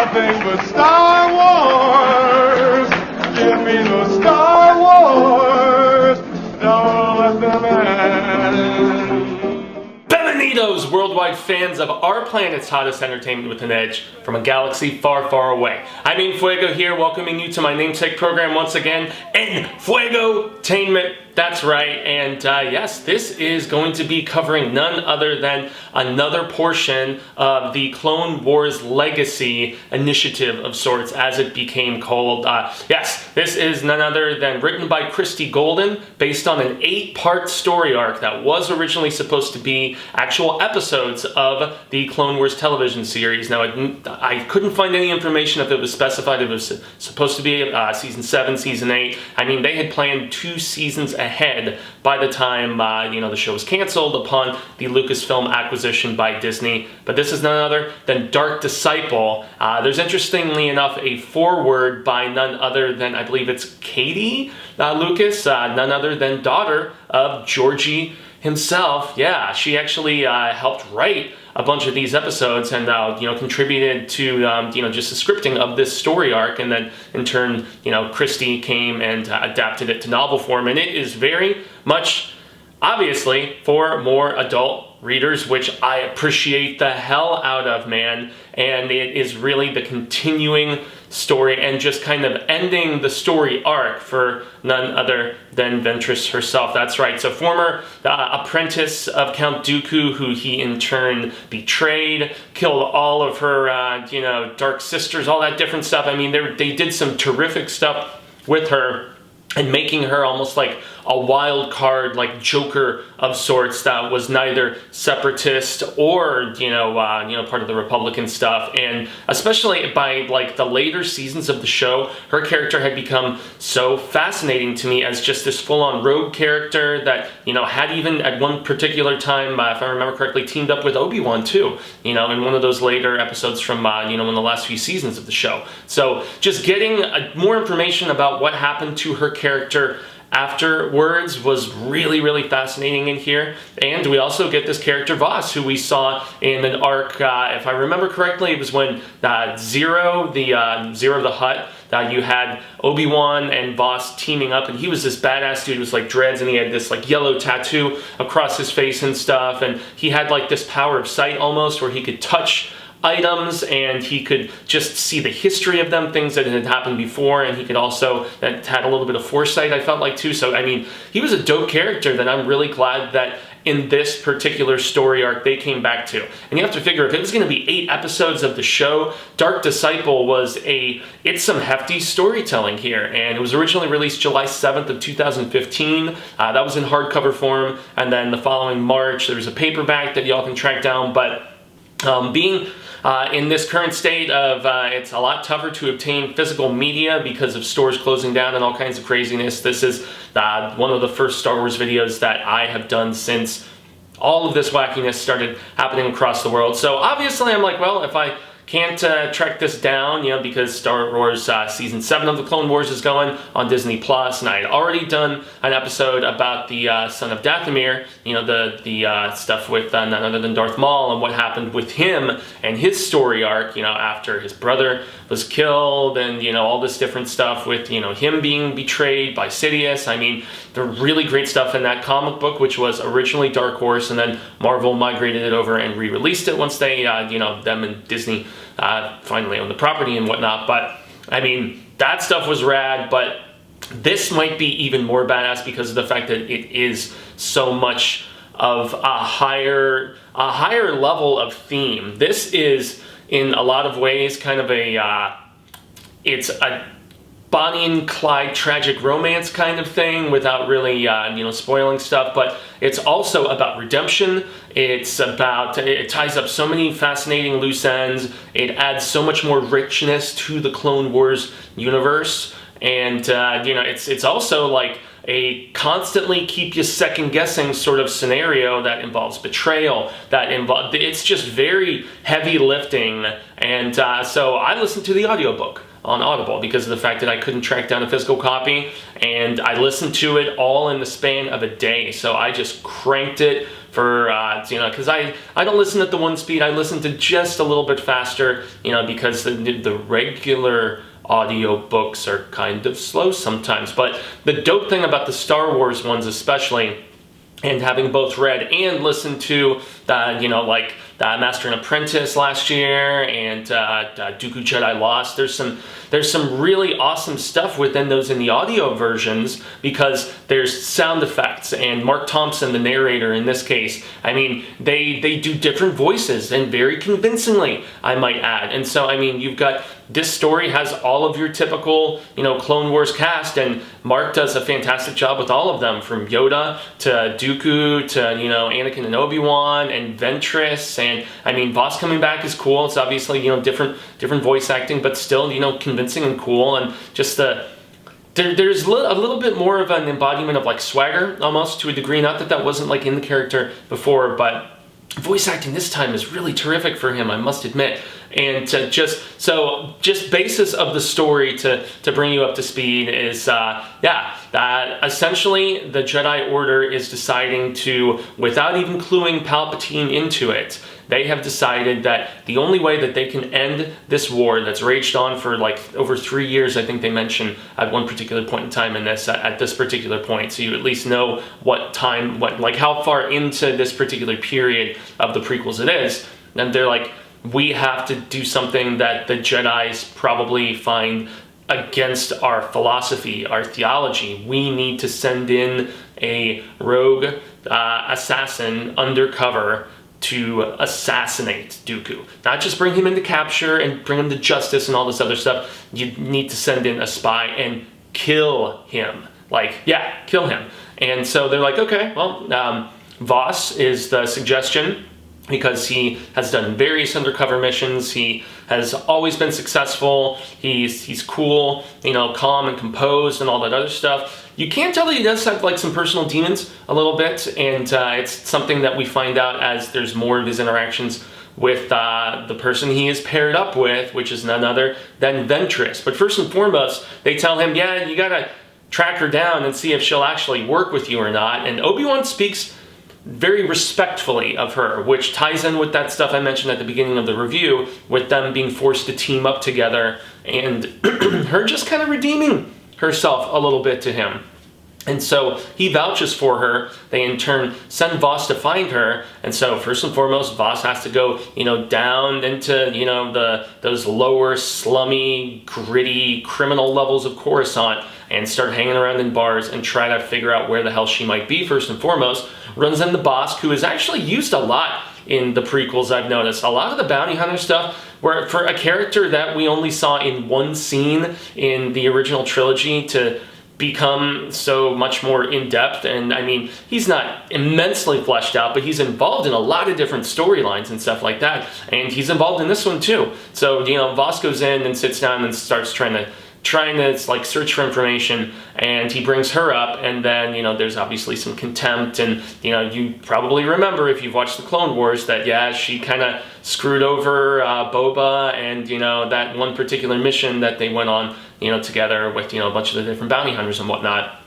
nothing but Star Wars. Give me the Star Wars. Don't let them end. Bienvenidos, worldwide fans of our planet's hottest entertainment with an edge from a galaxy far, far away. I'm En Fuego here, welcoming you to my namesake program once again, Enfuegotainment. That's right, and yes, this is going to be covering none other than another portion of the Clone Wars Legacy initiative of sorts, as it became called. Yes, this is none other than written by Christie Golden, based on an 8-part story arc that was originally supposed to be actual episodes of the Clone Wars television series. Now, I couldn't find any information if it was specified if it was supposed to be season 7, season 8. I mean, they had planned 2 seasons ahead by the time the show was canceled upon the Lucasfilm acquisition by Disney. But this is none other than Dark Disciple. There's interestingly enough a foreword by none other than, I believe it's Katie Lucas, none other than daughter of Georgie himself. Yeah, she actually helped write a bunch of these episodes and contributed to just the scripting of this story arc, and then in turn Christie came and adapted it to novel form, and it is very much obviously for more adult readers, which I appreciate the hell out of, man. And it is really the continuing story and just kind of ending the story arc for none other than Ventress herself. That's right. So former apprentice of Count Dooku, who he in turn betrayed, killed all of her, dark sisters, all that different stuff. I mean, they did some terrific stuff with her, and making her almost like a wild card, like Joker of sorts, that was neither separatist or part of the Republican stuff. And especially by like the later seasons of the show, her character had become so fascinating to me as just this full-on rogue character that had even at one particular time, if I remember correctly, teamed up with Obi-Wan too. In one of those later episodes from in the last few seasons of the show. So just getting more information about what happened to her character afterwards was really, really fascinating in here. And we also get this character Voss, who we saw in an arc, if I remember correctly, it was when Zero the Hutt, you had Obi-Wan and Voss teaming up, and he was this badass dude with like dreads, and he had this like yellow tattoo across his face and stuff, and he had like this power of sight almost, where he could touch items and he could just see the history of them, things that had happened before, and he could also, that had a little bit of foresight, I felt like too. So I mean, he was a dope character that I'm really glad that in this particular story arc they came back to. And you have to figure, if it was going to be 8 episodes of the show, Dark Disciple was it's some hefty storytelling here. And it was originally released July 7th of 2015. That was in hardcover form, and then the following March there was a paperback that y'all can track down. But being in this current state of it's a lot tougher to obtain physical media because of stores closing down and all kinds of craziness. This is one of the first Star Wars videos that I have done since all of this wackiness started happening across the world. So obviously I'm like, well, if I can't track this down, because Star Wars Season 7 of the Clone Wars is going on Disney+, and I had already done an episode about the son of Dathomir, the stuff with none other than Darth Maul and what happened with him and his story arc, after his brother was killed, and, all this different stuff with, him being betrayed by Sidious. I mean, the really great stuff in that comic book, which was originally Dark Horse, and then Marvel migrated it over and re-released it once they, them and Disney finally owned the property and whatnot. But I mean, that stuff was rad, but this might be even more badass because of the fact that it is so much of a higher level of theme. This is in a lot of ways kind of it's a Bonnie and Clyde tragic romance kind of thing without really, spoiling stuff, but it's also about redemption. It ties up so many fascinating loose ends. It adds so much more richness to the Clone Wars universe, and it's also like a constantly keep you second guessing sort of scenario that involves betrayal, it's just very heavy lifting, and so I listened to the audiobook on Audible because of the fact that I couldn't track down a physical copy, and I listened to it all in the span of a day. So I just cranked it for because I don't listen at the 1 speed. I listen to just a little bit faster, because the regular audio books are kind of slow sometimes. But the dope thing about the Star Wars ones especially, and having both read and listened to like Master and Apprentice last year and Dooku Jedi Lost, there's some really awesome stuff within those in the audio versions, because there's sound effects, and Mark Thompson, the narrator in this case, I mean, they do different voices, and very convincingly, I might add. And so, I mean, you've got, this story has all of your typical, Clone Wars cast, and Mark does a fantastic job with all of them, from Yoda to Dooku to, Anakin and Obi-Wan and Ventress. And I mean, Voss coming back is cool. It's obviously, different voice acting, but still, convincing and cool. And just there's a little bit more of an embodiment of like swagger, almost, to a degree. Not that wasn't like in the character before, but voice acting this time is really terrific for him, I must admit. And just basis of the story to bring you up to speed is, essentially the Jedi Order is deciding to, without even cluing Palpatine into it, they have decided that the only way that they can end this war that's raged on for like over 3 years, I think they mentioned at one particular point in time in this, at this particular point, so you at least know how far into this particular period of the prequels it is. And they're like, we have to do something that the Jedis probably find against our philosophy, our theology. We need to send in a rogue assassin undercover to assassinate Dooku. Not just bring him into capture and bring him to justice and all this other stuff. You need to send in a spy and kill him. Kill him. And so they're like, okay, well, Voss is the suggestion, because he has done various undercover missions. He has always been successful. He's cool, calm and composed and all that other stuff. You can tell that he does have like some personal demons a little bit, and it's something that we find out as there's more of his interactions with the person he is paired up with, which is none other than Ventress. But first and foremost, they tell him, yeah, you gotta track her down and see if she'll actually work with you or not. And Obi-Wan speaks very respectfully of her, which ties in with that stuff I mentioned at the beginning of the review, with them being forced to team up together, and her just kind of redeeming herself a little bit to him. And so he vouches for her. They in turn send Voss to find her. And so first and foremost, Voss has to go, down into, those lower, slummy, gritty, criminal levels of Coruscant, and start hanging around in bars and try to figure out where the hell she might be, first and foremost. Runs into Bossk, who is actually used a lot in the prequels, I've noticed. A lot of the bounty hunter stuff, where for a character that we only saw in one scene in the original trilogy to become so much more in-depth, and I mean, he's not immensely fleshed out, but he's involved in a lot of different storylines and stuff like that, and he's involved in this one too. So, Voss goes in and sits down and starts trying to like search for information, and he brings her up, and then there's obviously some contempt, and you probably remember if you've watched the Clone Wars that she kind of screwed over Boba, and that one particular mission that they went on together with a bunch of the different bounty hunters and whatnot,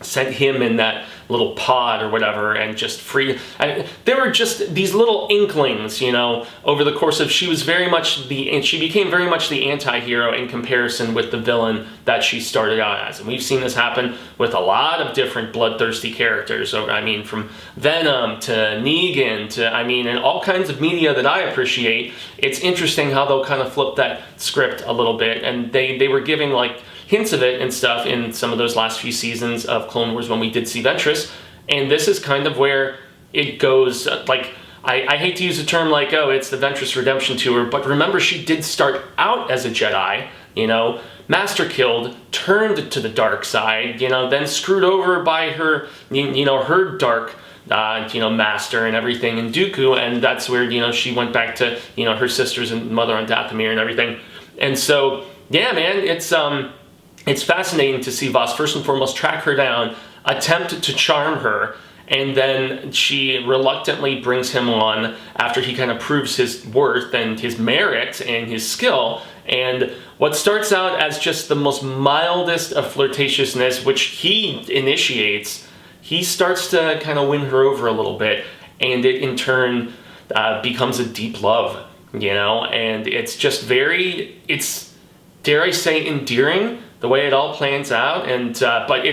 sent him in that little pod or whatever, and just there were just these little inklings, over the course of, she became very much the anti-hero in comparison with the villain that she started out as. And we've seen this happen with a lot of different bloodthirsty characters. So, I mean, from Venom to Negan to, and all kinds of media that I appreciate. It's interesting how they'll kind of flip that script a little bit, and they were giving like hints of it and stuff in some of those last few seasons of Clone Wars when we did see Ventress. And this is kind of where it goes, I hate to use the term like, oh, it's the Ventress redemption tour, but remember, she did start out as a Jedi, master killed, turned to the dark side, then screwed over by her, her dark, master and everything in Dooku, and that's where, she went back to, her sisters and mother on Dathomir and everything. And so, yeah, man, it's fascinating to see Voss first and foremost track her down, attempt to charm her, and then she reluctantly brings him on after he kind of proves his worth and his merit and his skill. And what starts out as just the most mildest of flirtatiousness, which he initiates, he starts to kind of win her over a little bit. and it in turn becomes a deep love, you know, and it's just it's, dare I say, endearing the way it all plans out. And but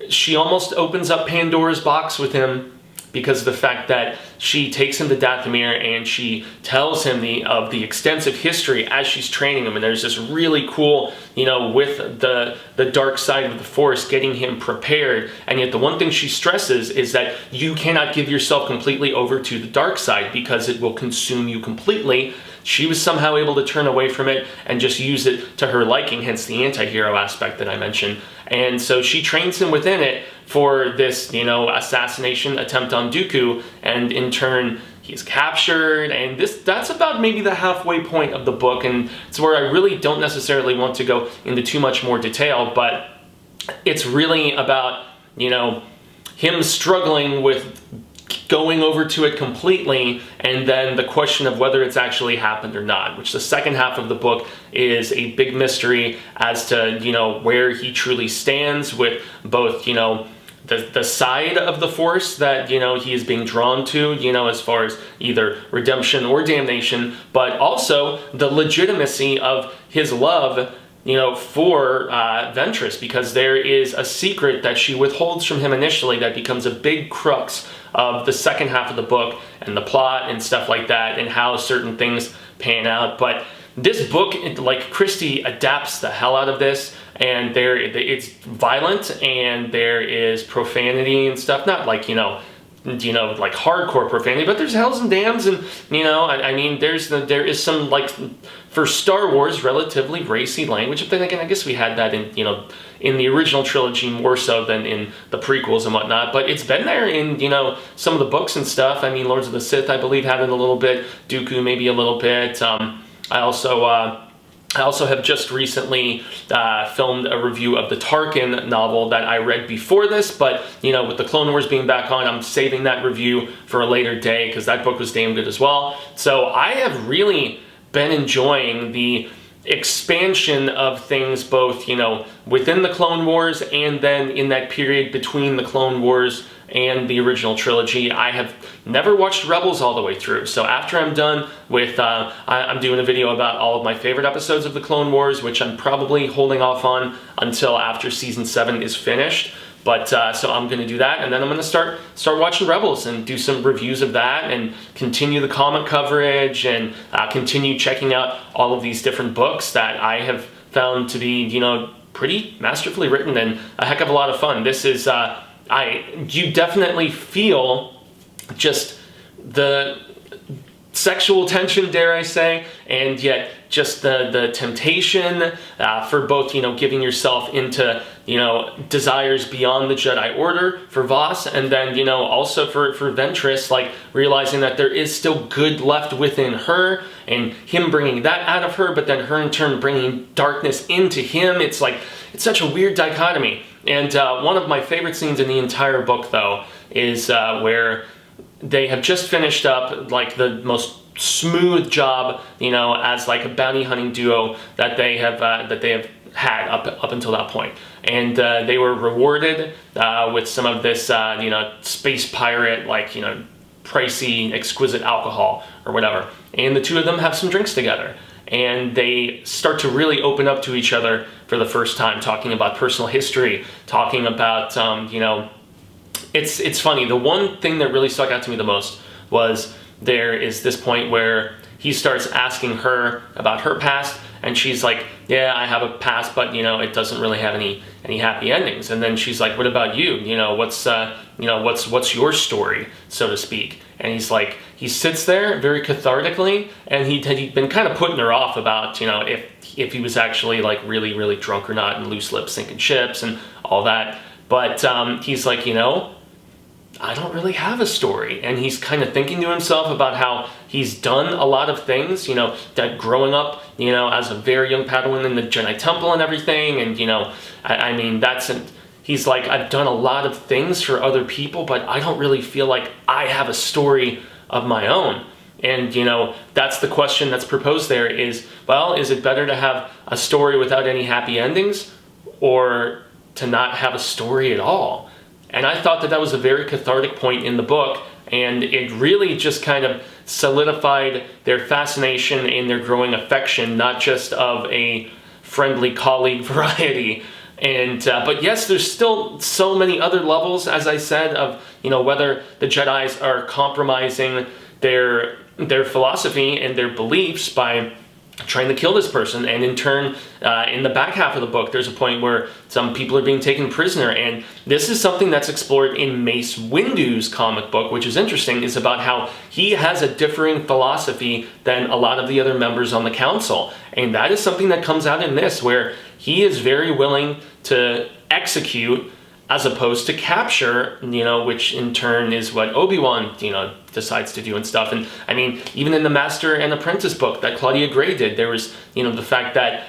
she almost opens up Pandora's box with him, because of the fact that she takes him to Dathomir and she tells him of the extensive history as she's training him. And there's this really cool, you know, with the dark side of the Force, getting him prepared. And yet the one thing she stresses is that you cannot give yourself completely over to the dark side, because it will consume you completely. She was somehow able to turn away from it and just use it to her liking, hence the anti-hero aspect that I mentioned. And so she trains him within it for this, you know, assassination attempt on Dooku, and in turn he's captured. And that's about maybe the halfway point of the book, and it's where I really don't necessarily want to go into too much more detail, but it's really about, you know, him struggling with going over to it completely, and then the question of whether it's actually happened or not, which the second half of the book is a big mystery as to, you know, where he truly stands with both, you know, the side of the Force that, you know, he is being drawn to, you know, as far as either redemption or damnation, but also the legitimacy of his love, you know, for Ventress, because there is a secret that she withholds from him initially that becomes a big crux of the second half of the book and the plot and stuff like that, and how certain things pan out. But this book, like Christie, adapts the hell out of this, and it's violent and there is profanity and stuff, not like, you know, like hardcore profanity, but there's hells and damns, and, you know, I mean, there is some, like, for Star Wars, relatively racy language. But then again, I guess we had that in, you know, in the original trilogy more so than in the prequels and whatnot. But it's been there in, you know, some of the books and stuff. I mean, Lords of the Sith, I believe, had it a little bit. Dooku, maybe a little bit. I also have just recently filmed a review of the Tarkin novel that I read before this, but, you know, with the Clone Wars being back on, I'm saving that review for a later day, because that book was damn good as well. So I have really been enjoying the expansion of things, both, you know, within the Clone Wars and then in that period between the Clone Wars and the original trilogy. I have never watched Rebels all the way through, so after I'm done with, I'm doing a video about all of my favorite episodes of the Clone Wars, which I'm probably holding off on until after season 7 is finished. But so I'm going to do that, and then I'm going to start watching Rebels and do some reviews of that, and continue the comic coverage, and continue checking out all of these different books that I have found to be, you know, pretty masterfully written and a heck of a lot of fun. This is you definitely feel just the sexual tension, dare I say, and yet just the temptation for both, you know, giving yourself into, you know, desires beyond the Jedi Order for Voss, and then, you know, also for Ventress, like realizing that there is still good left within her, and him bringing that out of her, but then her in turn bringing darkness into him. It's like, it's such a weird dichotomy. And one of my favorite scenes in the entire book, though, is where they have just finished up, like, the most smooth job, you know, as like a bounty hunting duo that they have had up until that point. And they were rewarded with some of this, you know, space pirate, like, you know, pricey, exquisite alcohol or whatever. And the two of them have some drinks together, and they start to really open up to each other for the first time, talking about personal history, talking about, you know, it's funny. The one thing that really stuck out to me the most was there is this point where he starts asking her about her past, and she's like, yeah, I have a past, but, you know, it doesn't really have any happy endings. And then she's like, what about you? You know, what's your story, so to speak? And he's like, he sits there very cathartically, and he'd been kind of putting her off about, you know, if he was actually like really, really drunk or not, and loose lips sinking ships and all that. But he's like, you know, I don't really have a story. And he's kind of thinking to himself about how he's done a lot of things, you know, that growing up, you know, as a very young Padawan in the Jedi Temple and everything. And, you know, I mean, he's like, I've done a lot of things for other people, but I don't really feel like I have a story of my own. And, you know, that's the question that's proposed there is, well, is it better to have a story without any happy endings, or to not have a story at all? And I thought that was a very cathartic point in the book, and it really just kind of solidified their fascination and their growing affection, not just of a friendly colleague variety. And but yes, there's still so many other levels, as I said, of whether the Jedis are compromising their philosophy and their beliefs by trying to kill this person. And in turn, in the back half of the book, there's a point where some people are being taken prisoner, and this is something that's explored in Mace Windu's comic book, which is interesting, is about how he has a differing philosophy than a lot of the other members on the council. And that is something that comes out in this, where he is very willing to execute as opposed to capture, which in turn is what Obi-Wan, decides to do and stuff. And I mean, even in the Master and Apprentice book that Claudia Gray did, there was, the fact that,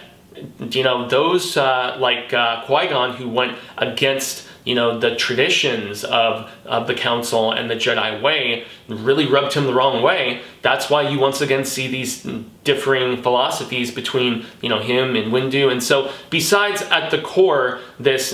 those like Qui-Gon, who went against, the traditions of the Council and the Jedi way, really rubbed him the wrong way. That's why you once again see these differing philosophies between, him and Windu. And so besides at the core, this,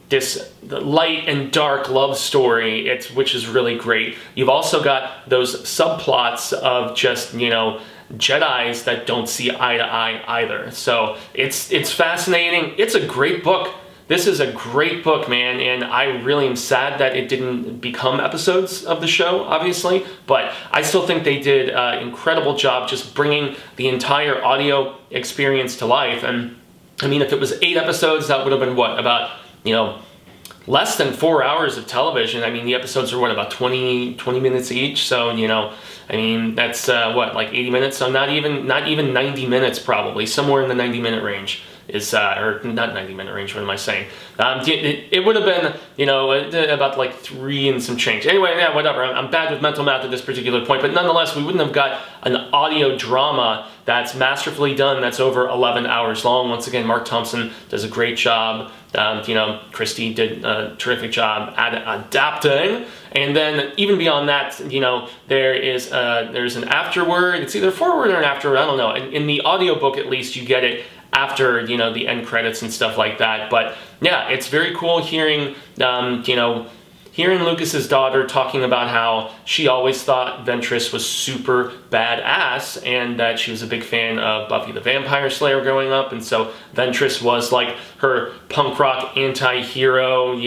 this light and dark love story, which is really great. You've also got those subplots of just, Jedis that don't see eye to eye either. So it's fascinating. It's a great book. This is a great book, man, and I really am sad that it didn't become episodes of the show, obviously, but I still think they did an incredible job just bringing the entire audio experience to life. And I mean, if it was 8 episodes, that would have been what, about, less than 4 hours of television. I mean, the episodes are what, about 20 minutes each. So, I mean, that's what, like 80 minutes. So not even 90 minutes, probably somewhere in the 90-minute range is, or not 90-minute range. What am I saying? It would have been, about like 3 and some change. Anyway, yeah, whatever. I'm bad with mental math at this particular point, but nonetheless, we wouldn't have got an audio drama that's masterfully done, that's over 11 hours long. Once again, Mark Thompson does a great job. Christie did a terrific job at adapting. And then even beyond that, there's an afterword. It's either a forward or an afterword, I don't know. In the audiobook, at least, you get it after, the end credits and stuff like that. But yeah, it's very cool hearing, hearing Lucas's daughter talking about how she always thought Ventress was super badass, and that she was a big fan of Buffy the Vampire Slayer growing up, and so Ventress was like her punk rock anti-hero,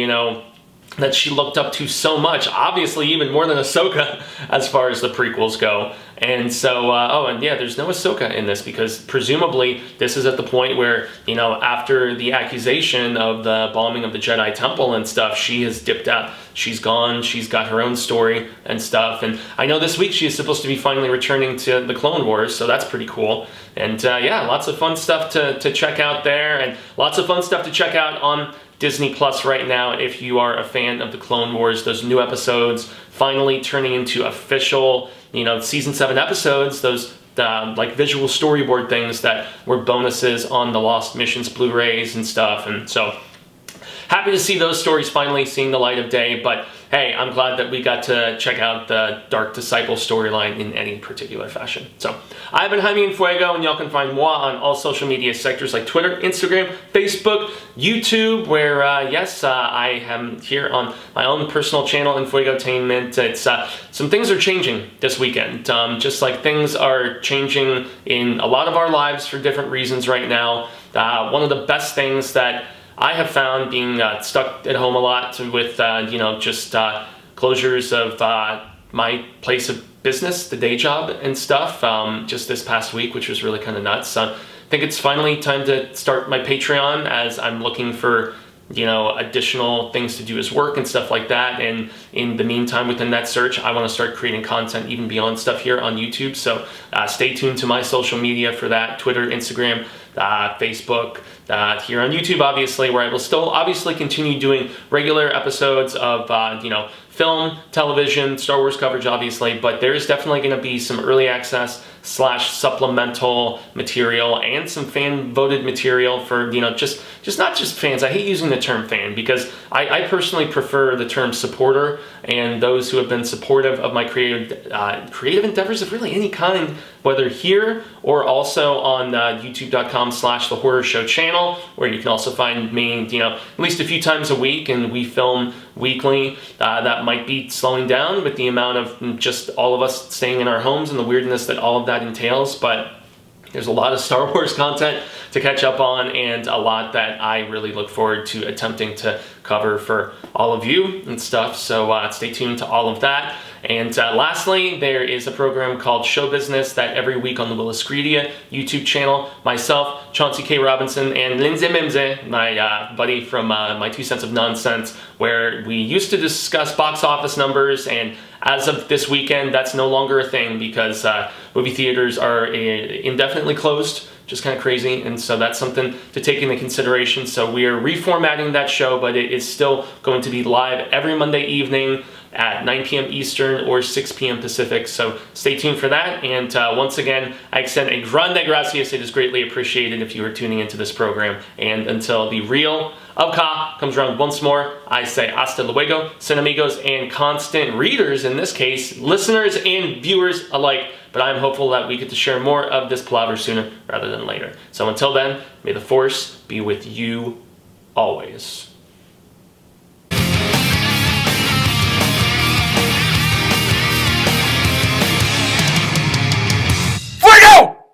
that she looked up to so much, obviously even more than Ahsoka as far as the prequels go. And so, and yeah, there's no Ahsoka in this, because presumably this is at the point where, after the accusation of the bombing of the Jedi Temple and stuff, she has dipped out. She's gone, she's got her own story and stuff. And I know this week she is supposed to be finally returning to the Clone Wars, so that's pretty cool. And yeah, lots of fun stuff to check out there, and lots of fun stuff to check out on Disney Plus right now if you are a fan of the Clone Wars. Those new episodes finally turning into official, season 7 episodes, those like visual storyboard things that were bonuses on the Lost Missions Blu-rays and stuff. And so happy to see those stories finally seeing the light of day. But hey, I'm glad that we got to check out the Dark Disciple storyline in any particular fashion. So I've been Jaime En Fuego, and y'all can find moi on all social media sectors like Twitter, Instagram, Facebook, YouTube, where yes, I am here on my own personal channel, Enfuegotainment. It's some things are changing this weekend, just like things are changing in a lot of our lives for different reasons right now. One of the best things that I have found, being stuck at home a lot with, just closures of my place of business, the day job and stuff, just this past week, which was really kind of nuts. I think it's finally time to start my Patreon, as I'm looking for, additional things to do as work and stuff like that. And in the meantime, within that search, I want to start creating content even beyond stuff here on YouTube. So stay tuned to my social media for that: Twitter, Instagram, Facebook, here on YouTube, obviously, where I will still obviously continue doing regular episodes of, film, television, Star Wars coverage, obviously, but there is definitely going to be some early access supplemental material and some fan-voted material for, just not just fans. I hate using the term fan because I personally prefer the term supporter, and those who have been supportive of my creative endeavors of really any kind, whether here or also on youtube.com/The Horror Show channel, where you can also find me, at least a few times a week, and we film weekly. That might be slowing down with the amount of just all of us staying in our homes and the weirdness that all of that entails, but there's a lot of Star Wars content to catch up on, and a lot that I really look forward to attempting to cover for all of you and stuff, so stay tuned to all of that. And lastly, there is a program called Show Business that every week on the Willis Greedia YouTube channel, myself, Chauncey K. Robinson, and Lindsay Mimze, my buddy from My 2 Cents of Nonsense, where we used to discuss box office numbers, and as of this weekend, that's no longer a thing because movie theaters are indefinitely closed, just kind of crazy, and so that's something to take into consideration. So we are reformatting that show, but it is still going to be live every Monday evening at 9 p.m. Eastern or 6 p.m. Pacific, so stay tuned for that. And once again, I extend a grande gracias. It is greatly appreciated if you are tuning into this program. And until the reel of Ka comes around once more, I say hasta luego, cinemigos, and constant readers, in this case, listeners and viewers alike. But I'm hopeful that we get to share more of this palaver sooner rather than later. So until then, may the Force be with you always.